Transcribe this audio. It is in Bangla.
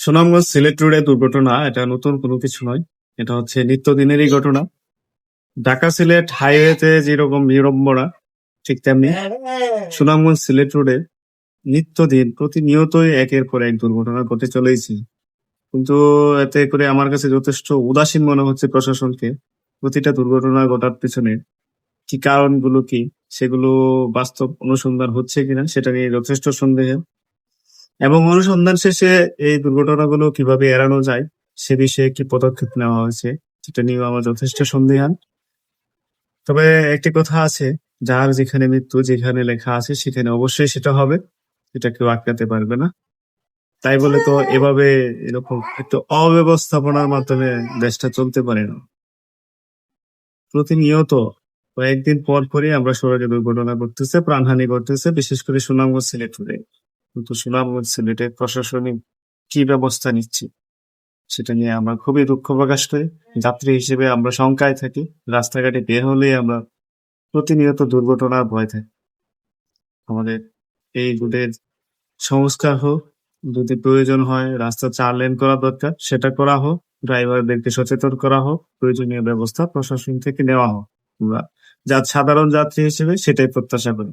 সুনামগঞ্জ সিলেট রোডে দুর্ঘটনা এটা নতুন কোনো কিছু নয়। এটা হচ্ছে নিত্যদিনেরই ঘটনা। ঢাকা সিলেট হাইওয়েতে যেরকম বিড়ম্বনা, ঠিক তেমনি সুনামগঞ্জ সিলেট রোডে নিত্যদিন প্রতিনিয়তই একের পর এক দুর্ঘটনা ঘটে চলেইছে। কিন্তু এতে করে আমার কাছে যথেষ্ট উদাসীন মনে হচ্ছে প্রশাসনকে। প্রতিটা দুর্ঘটনা ঘটার পিছনে কি কারণগুলো কি, সেগুলো বাস্তব অনুসন্ধান হচ্ছে কিনা সেটা নিয়ে যথেষ্ট সন্দেহ। এবং অনুসন্ধান শেষে এই দুর্ঘটনাগুলো কিভাবে এড়ানো যায় সে বিষয়ে কি পদক্ষেপ নেওয়া হয়েছে সেটা নিয়েও আমার যথেষ্ট সন্দিহান। তবে একটি কথা আছে, যার যেখানে মৃত্যু যেখানে লেখা আছে সেখানে অবশ্যই সেটা হবে, এটা কেউ আটকাতে পারবে না। তাই বলে তো এভাবে এরকম একটু অব্যবস্থাপনার মাধ্যমে দেশটা চলতে পারে না। প্রতিনিয়ত কয়েকদিন পর পরই আমরা সড়কে দুর্ঘটনা ঘটতেছে, প্রাণহানি ঘটতেছে, বিশেষ করে সুনামগঞ্জ সিলেট রোডে। কিন্তু সুনামগঞ্জ সিলেটের প্রশাসনিক কি ব্যবস্থা নিচ্ছে সেটা নিয়ে আমরা খুবই দুঃখ প্রকাশ করি। যাত্রী হিসেবে আমরা শঙ্কায় থাকি, রাস্তাঘাটে বের হলেই আমরা প্রতিনিয়ত দুর্ঘটনার ভয় থাকি। আমাদের এই রুটের সংস্কার হোক, যদি প্রয়োজন হয় রাস্তা 4 লেন করা দরকার সেটা করা হোক, ড্রাইভারদেরকে সচেতন করা হোক, প্রয়োজনীয় ব্যবস্থা প্রশাসন থেকে নেওয়া হোক। আমরা সাধারণ যাত্রী হিসেবে সেটাই প্রত্যাশা করি।